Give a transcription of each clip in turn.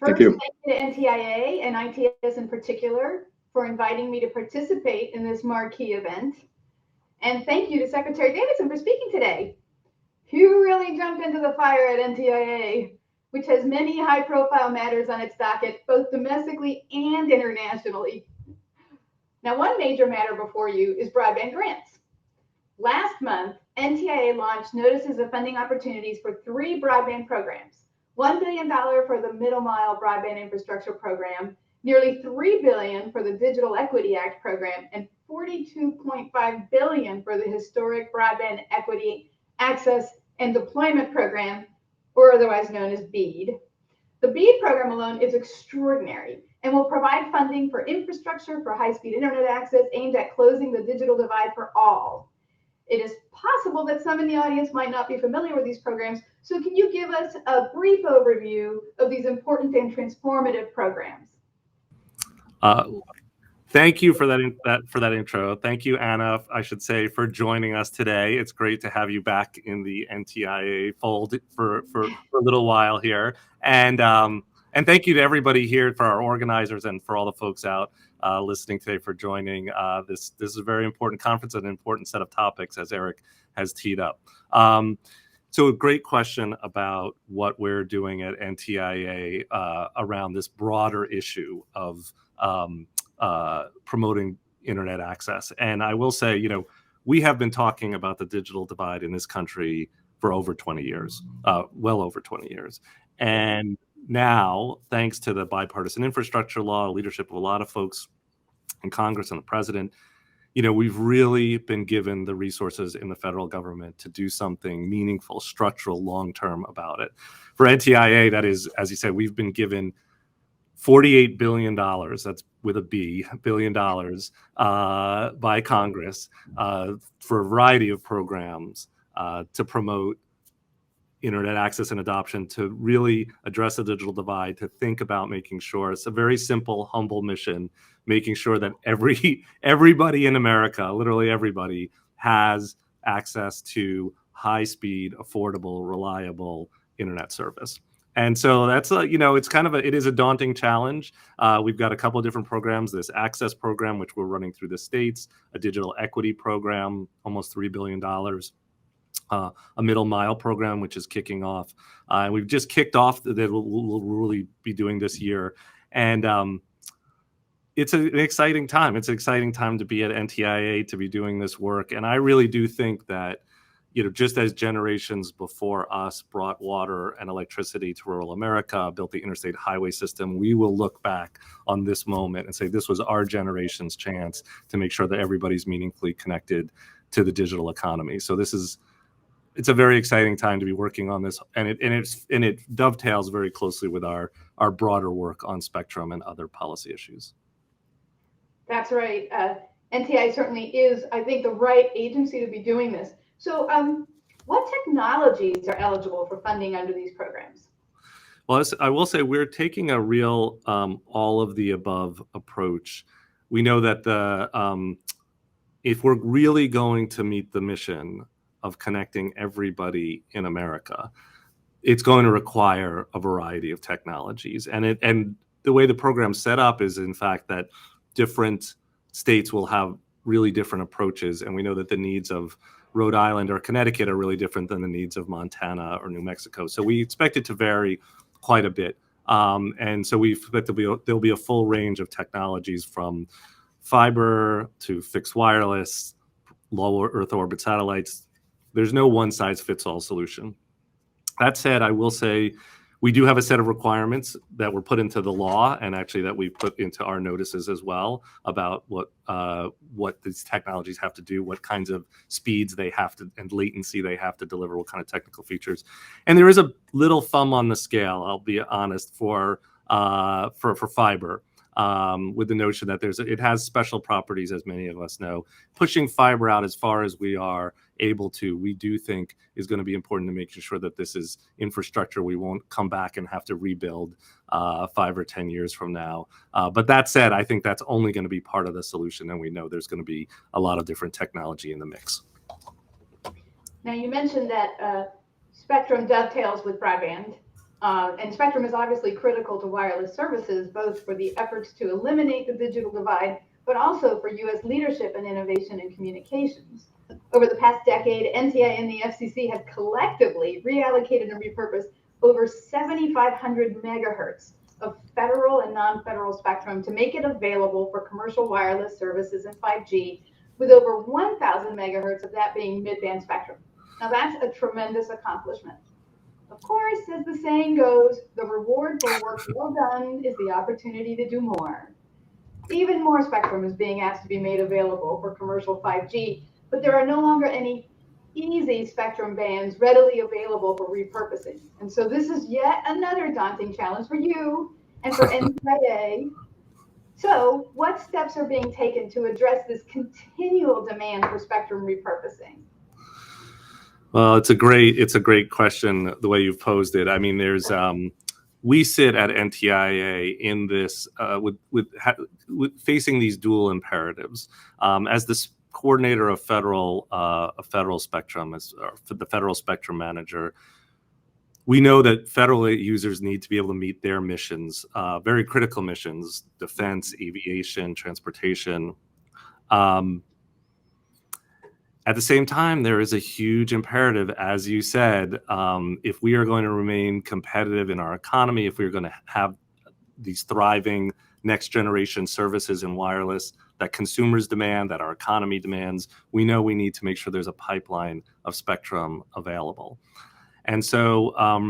First, Thank you. thank you to NTIA and ITS in particular for inviting me to participate in this marquee event. And thank you to Secretary Davidson for speaking today. You really jumped into the fire at NTIA, which has many high-profile matters on its docket, both domestically and internationally. Now, one major matter before you is broadband grants. Last month, NTIA launched notices of funding opportunities for 3 broadband programs. $1 billion for the Middle Mile Broadband Infrastructure Program, nearly $3 billion for the Digital Equity Act program, and $42.5 billion for the Historic Broadband Equity Access and Deployment Program, or otherwise known as BEAD. The BEAD program alone is extraordinary and will provide funding for infrastructure for high-speed internet access aimed at closing the digital divide for all. It is possible that some in the audience might not be familiar with these programs, so can you give us a brief overview of these important and transformative programs? Thank you for that intro. Thank you, Anna, I should say, for joining us today. It's great to have you back in the NTIA fold for a little while here. And thank you to everybody here, for our organizers and for all the folks out listening today for joining. This is a very important conference and an important set of topics, as Eric has teed up. So a great question about what we're doing at NTIA around this broader issue of promoting internet access. And I will say, we have been talking about the digital divide in this country for over 20 years, well over 20 years. And now, thanks to the bipartisan infrastructure law, leadership of a lot of folks in Congress and the president, we've really been given the resources in the federal government to do something meaningful, structural, long-term about it. For NTIA, that is, as you said, we've been given $48 billion, that's with a B, billion dollars by Congress for a variety of programs to promote internet access and adoption, to really address the digital divide, to think about making sure, it's a very simple, humble mission, making sure that everybody in America, literally everybody, has access to high-speed, affordable, reliable internet service. And so that's it is a daunting challenge. We've got a couple of different programs, this access program, which we're running through the states, a digital equity program, almost $3 billion, a middle mile program, which is kicking off. And we've just kicked off that we'll really be doing this year. And it's an exciting time. It's an exciting time to be at NTIA, to be doing this work. And I really do think that, just as generations before us brought water and electricity to rural America, built the interstate highway system, we will look back on this moment and say this was our generation's chance to make sure that everybody's meaningfully connected to the digital economy. So it's a very exciting time to be working on this, and it dovetails very closely with our broader work on spectrum and other policy issues. That's right. NTIA certainly is, I think, the right agency to be doing this. So what technologies are eligible for funding under these programs? Well, I will say we're taking a real all of the above approach. We know that if we're really going to meet the mission of connecting everybody in America, it's going to require a variety of technologies. And the way the program's set up is, in fact, that different states will have really different approaches. And we know that the needs of Rhode Island or Connecticut are really different than the needs of Montana or New Mexico. So we expect it to vary quite a bit. And so we expect there'll be a full range of technologies, from fiber to fixed wireless, low Earth orbit satellites. There's no one-size-fits-all solution. That said, I will say we do have a set of requirements that were put into the law, and actually that we put into our notices as well, about what these technologies have to do, what kinds of speeds they have to, and latency they have to deliver, what kind of technical features. And there is a little thumb on the scale, I'll be honest, for fiber. With the notion that it has special properties, as many of us know. Pushing fiber out as far as we are able to, we do think is going to be important to making sure that this is infrastructure we won't come back and have to rebuild 5 or 10 years from now. But that said, I think that's only going to be part of the solution, and we know there's going to be a lot of different technology in the mix. Now, you mentioned that spectrum dovetails with broadband. And spectrum is obviously critical to wireless services, both for the efforts to eliminate the digital divide, but also for U.S. leadership and innovation in communications. Over the past decade, NTIA and the FCC have collectively reallocated and repurposed over 7,500 megahertz of federal and non-federal spectrum to make it available for commercial wireless services and 5G, with over 1,000 megahertz of that being mid-band spectrum. Now that's a tremendous accomplishment. Of course, as the saying goes, the reward for work well done is the opportunity to do more. Even more spectrum is being asked to be made available for commercial 5G, but there are no longer any easy spectrum bands readily available for repurposing. And so this is yet another daunting challenge for you and for NTIA. So what steps are being taken to address this continual demand for spectrum repurposing? Well, it's a great question the way you've posed it. I mean, there's we sit at NTIA in this with facing these dual imperatives. As this coordinator of federal spectrum, as the federal spectrum manager, we know that federal users need to be able to meet their missions, very critical missions: defense, aviation, transportation. At the same time, there is a huge imperative, as you said, if we are going to remain competitive in our economy, if we're going to have these thriving next generation services in wireless that consumers demand, that our economy demands, we know we need to make sure there's a pipeline of spectrum available. And so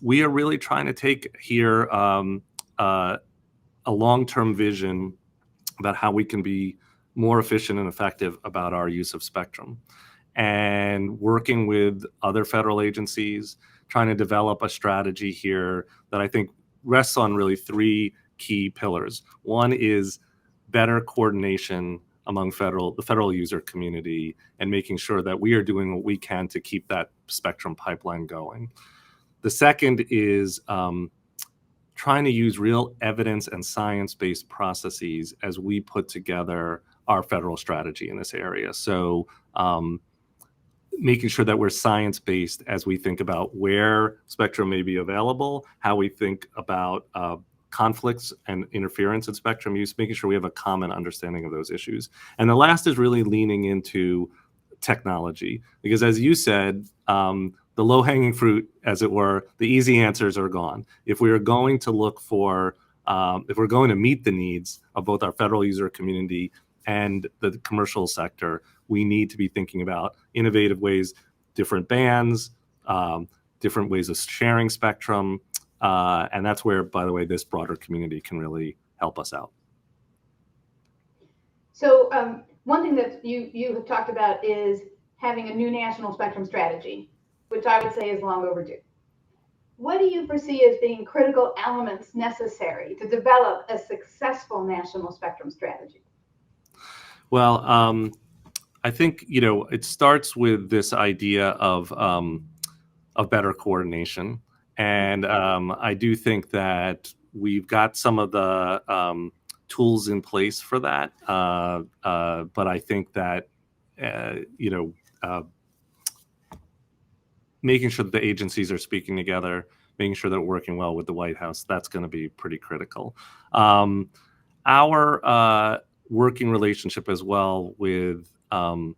we are really trying to take here a long-term vision about how we can be more efficient and effective about our use of spectrum, and working with other federal agencies, trying to develop a strategy here that I think rests on really three key pillars. One is better coordination among the federal user community, and making sure that we are doing what we can to keep that spectrum pipeline going. The second is trying to use real evidence and science-based processes as we put together our federal strategy in this area. So making sure that we're science-based as we think about where spectrum may be available, how we think about conflicts and interference in spectrum use, making sure we have a common understanding of those issues. And the last is really leaning into technology, because as you said, the low-hanging fruit, as it were, the easy answers are gone. If we are going to look for, if we're going to meet the needs of both our federal user community and the commercial sector, we need to be thinking about innovative ways, different bands, different ways of sharing spectrum. And that's where, by the way, this broader community can really help us out. So one thing that you have talked about is having a new national spectrum strategy, which I would say is long overdue. What do you foresee as being critical elements necessary to develop a successful national spectrum strategy? Well, I think, it starts with this idea of better coordination. And I do think that we've got some of the tools in place for that. But I think that, making sure that the agencies are speaking together, making sure that we're working well with the White House, that's going to be pretty critical. Our working relationship as well with, our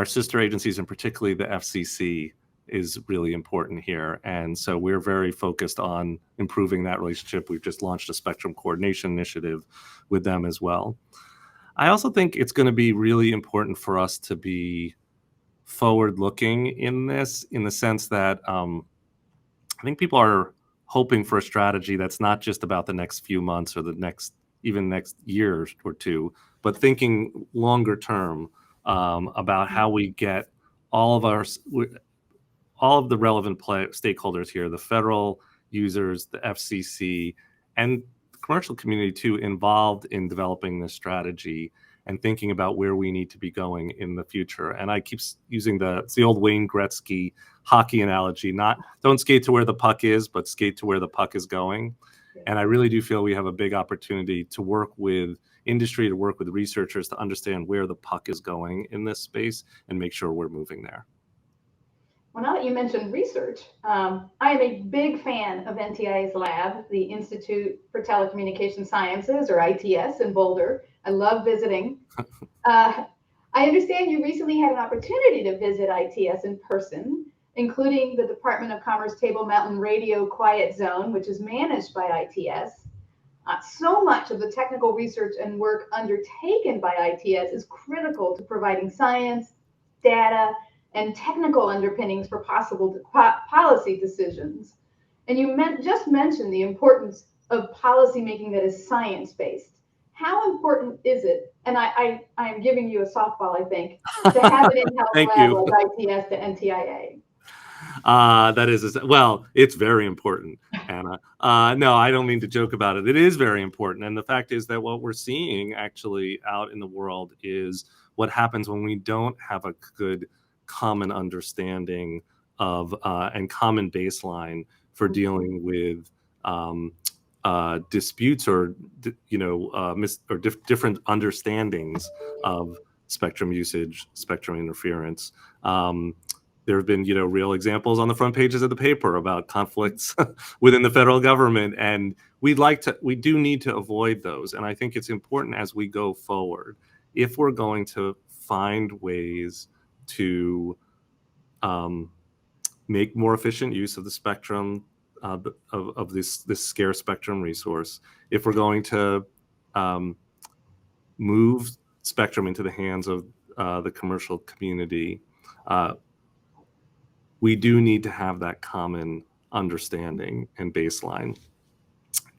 sister agencies, and particularly the FCC, is really important here. And so we're very focused on improving that relationship. We've just launched a spectrum coordination initiative with them as well. I also think it's going to be really important for us to be forward-looking in this, in the sense that I think people are hoping for a strategy that's not just about the next few months or the next year or two, but thinking longer term about how we get all of the relevant stakeholders here, the federal users, the FCC, and the commercial community too, involved in developing this strategy and thinking about where we need to be going in the future. And I keep using it's the old Wayne Gretzky hockey analogy, don't skate to where the puck is, but skate to where the puck is going. And I really do feel we have a big opportunity to work with industry, to work with researchers, to understand where the puck is going in this space and make sure we're moving there. Well, now that you mentioned research, I am a big fan of NTIA's lab, the Institute for Telecommunication Sciences, or ITS, in Boulder. I love visiting. Uh, I understand you recently had an opportunity to visit ITS in person, including the Department of Commerce Table Mountain Radio Quiet Zone, which is managed by ITS. So much of the technical research and work undertaken by ITS is critical to providing science, data, and technical underpinnings for possible policy decisions. And you just mentioned the importance of policymaking that is science-based. How important is it? And I'm giving you a softball, I think, to have an in-house Thank lab you. like ITS to NTIA. That is, well, it's very important, Anna. No, I don't mean to joke about it. It is very important. And the fact is that what we're seeing actually out in the world is what happens when we don't have a good common understanding of and common baseline for dealing with disputes or different understandings of spectrum usage, spectrum interference. There have been, real examples on the front pages of the paper about conflicts within the federal government, and we do need to avoid those. And I think it's important as we go forward, if we're going to find ways to make more efficient use of the spectrum, of this scarce spectrum resource, if we're going to move spectrum into the hands of the commercial community, we do need to have that common understanding and baseline.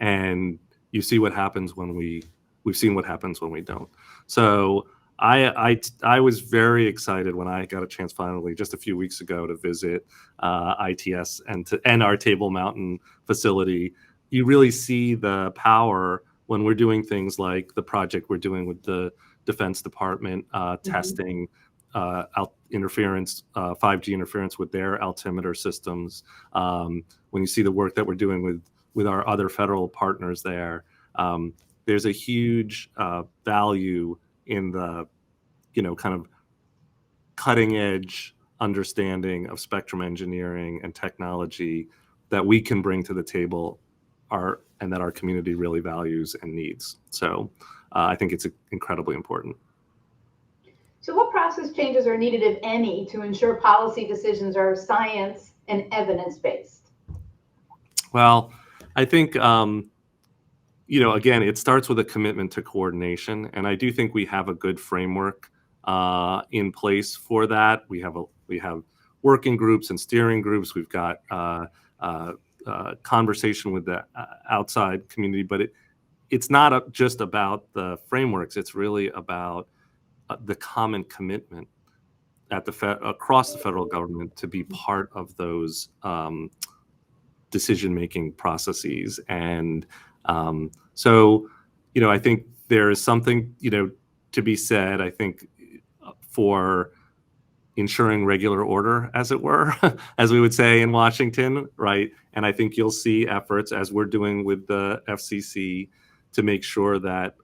And you see what happens when we've seen what happens when we don't. So I was very excited when I got a chance finally just a few weeks ago to visit ITS and our Table Mountain facility. You really see the power when we're doing things like the project we're doing with the Defense Department, testing interference, 5G interference with their altimeter systems. When you see the work that we're doing with our other federal partners there, there's a huge value in the, kind of cutting edge understanding of spectrum engineering and technology that we can bring to the table and that our community really values and needs. So I think it's incredibly important. So what process changes are needed, if any, to ensure policy decisions are science and evidence-based? Well, I think, again, it starts with a commitment to coordination. And I do think we have a good framework in place for that. We have working groups and steering groups. We've got conversation with the outside community, but it's not just about the frameworks. It's really about the common commitment across the federal government to be part of those decision-making processes. And so, I think there is something, to be said, I think, for ensuring regular order, as it were, as we would say in Washington, right? And I think you'll see efforts, as we're doing with the FCC, to make sure that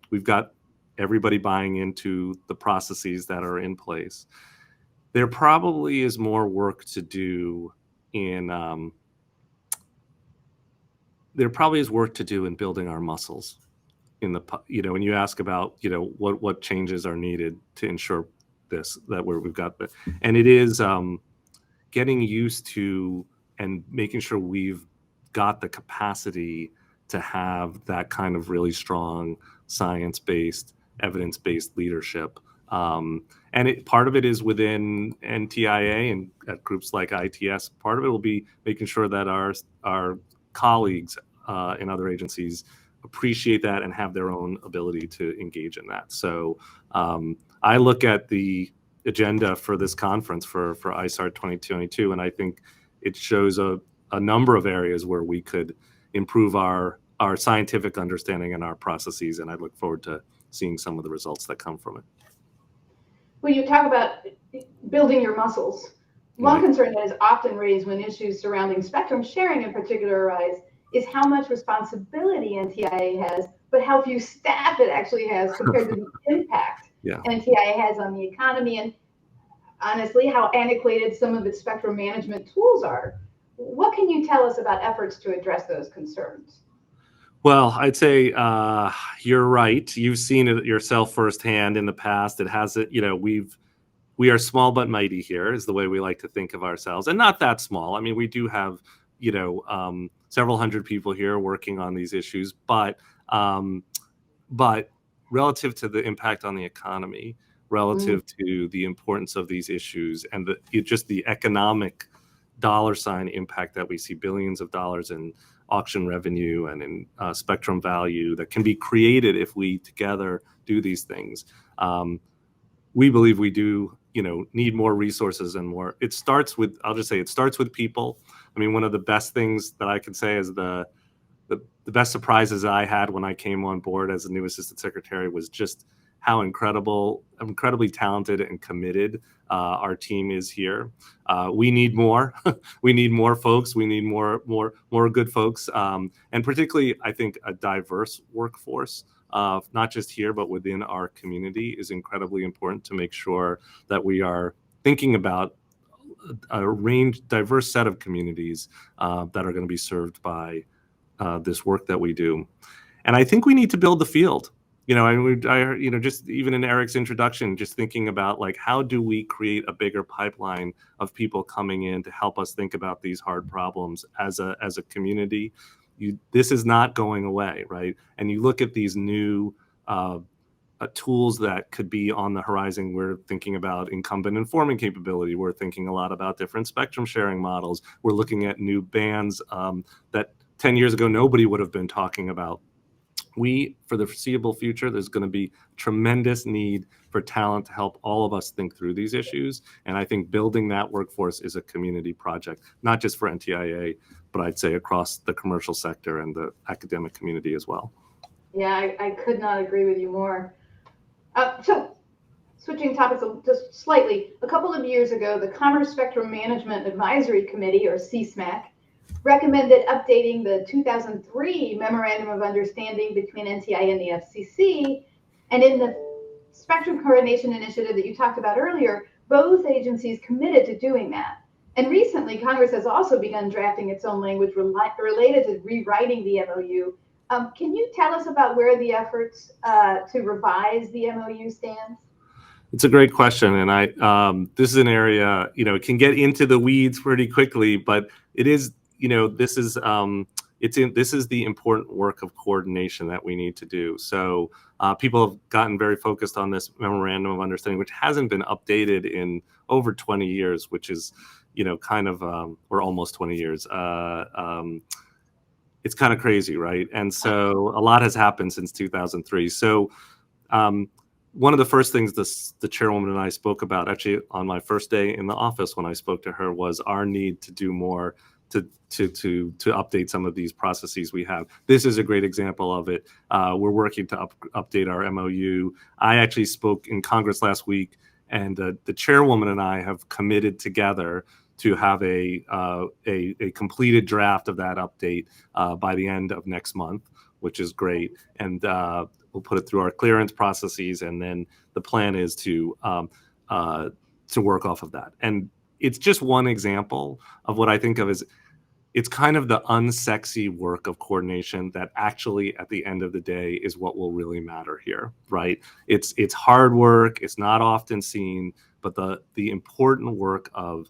we've got everybody buying into the processes that are in place. There probably is more work to do in building our muscles in the, when you ask about, what changes are needed to ensure we've got, and it is getting used to and making sure we've got the capacity to have that kind of really strong science-based, evidence-based leadership. And part of it is within NTIA and at groups like ITS. Part of it will be making sure that our colleagues in other agencies appreciate that and have their own ability to engage in that. So I look at the agenda for this conference for ISART 2022, and I think it shows a number of areas where we could improve our scientific understanding and our processes, and I look forward to seeing some of the results that come from it. When you talk about building your muscles, one Right. concern that is often raised when issues surrounding spectrum sharing in particular arise is how much responsibility NTIA has, but how few staff it actually has compared to the impact Yeah. NTIA has on the economy. And honestly, how antiquated some of its spectrum management tools are. What can you tell us about efforts to address those concerns? Well, I'd say you're right. You've seen it yourself firsthand in the past. It has it. We are small but mighty here, is the way we like to think of ourselves, and not that small. I mean, we do have several hundred people here working on these issues, um, but relative to the impact on the economy, relative to the importance of these issues, and just the economic dollar sign impact that we see, billions of dollars in auction revenue and in spectrum value that can be created if we together do these things. We believe we do, need more resources and more. I'll just say it starts with people. I mean, one of the best things that I can say is the best surprises I had when I came on board as a new assistant secretary was just how incredibly talented and committed our team is here. We need more. We need more folks. We need more good folks, and particularly, I think, a diverse workforce, not just here but within our community, is incredibly important to make sure that we are thinking about a diverse set of communities that are going to be served by this work that we do. And I think we need to build the field. Just even in Eric's introduction, just thinking about how do we create a bigger pipeline of people coming in to help us think about these hard problems as a community. This is not going away, right? And you look at these new tools that could be on the horizon. We're thinking about incumbent informing capability. We're thinking a lot about different spectrum sharing models. We're looking at new bands that 10 years ago nobody would have been talking about. For the foreseeable future, there's going to be tremendous need for talent to help all of us think through these issues. And I think building that workforce is a community project, not just for NTIA, but I'd say across the commercial sector and the academic community as well. Yeah, I could not agree with you more. So switching topics just slightly, a couple of years ago, the Commerce Spectrum Management Advisory Committee, or CSMAC, recommended updating the 2003 Memorandum of Understanding between NTIA and the FCC. And in the Spectrum Coordination Initiative that you talked about earlier, both agencies committed to doing that. And recently, Congress has also begun drafting its own language related to rewriting the MOU. Can you tell us about where the efforts to revise the MOU stands? It's a great question, and this is an area, it can get into the weeds pretty quickly, but it is, this is the important work of coordination that we need to do. So people have gotten very focused on this memorandum of understanding, which hasn't been updated in over 20 years, which is, or almost 20 years. It's kind of crazy, right? And so a lot has happened since 2003. So one of the first things the chairwoman and I spoke about, actually on my first day in the office when I spoke to her, was our need to do more to update some of these processes we have. This is a great example of it. We're working to update our MOU. I actually spoke in Congress last week, and the chairwoman and I have committed together to have a completed draft of that update by the end of next month, which is great. And we'll put it through our clearance processes, and then the plan is to work off of that. And it's just one example of what I think of as, it's kind of the unsexy work of coordination that actually at the end of the day is what will really matter here, right? It's hard work, it's not often seen, but the important work of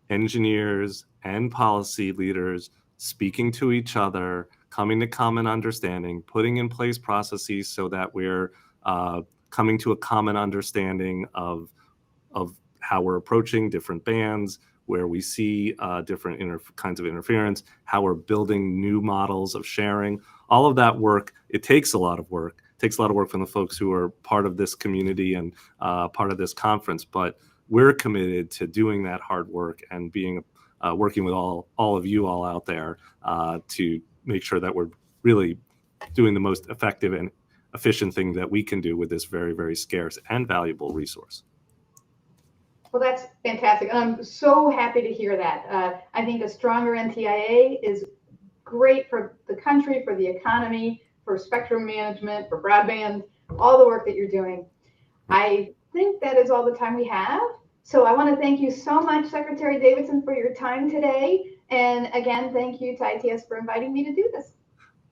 engineers and policy leaders speaking to each other, coming to common understanding, putting in place processes so that we're coming to a common understanding of how we're approaching different bands, where we see different kinds of interference, how we're building new models of sharing. All of that work, it takes a lot of work. It takes a lot of work from the folks who are part of this community and part of this conference, but we're committed to doing that hard work and working with all of you all out there to make sure that we're really doing the most effective and efficient thing that we can do with this very, very scarce and valuable resource. Well, that's fantastic. I'm so happy to hear that. I think a stronger NTIA is great for the country, for the economy, for spectrum management, for broadband, all the work that you're doing. I think that is all the time we have. So I want to thank you so much, Secretary Davidson, for your time today. And again, thank you to ITS for inviting me to do this.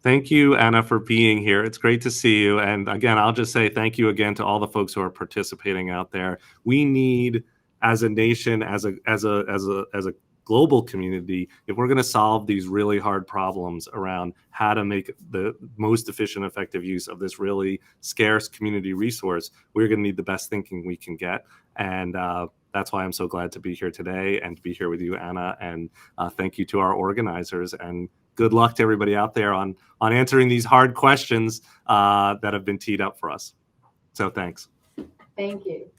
Thank you, Anna, for being here. It's great to see you. And again, I'll just say thank you again to all the folks who are participating out there. We need, as a nation, as a global community, if we're going to solve these really hard problems around how to make the most efficient, effective use of this really scarce community resource, we're going to need the best thinking we can get. And that's why I'm so glad to be here today and to be here with you, Anna. And thank you to our organizers, and good luck to everybody out there on answering these hard questions that have been teed up for us. So thanks. Thank you.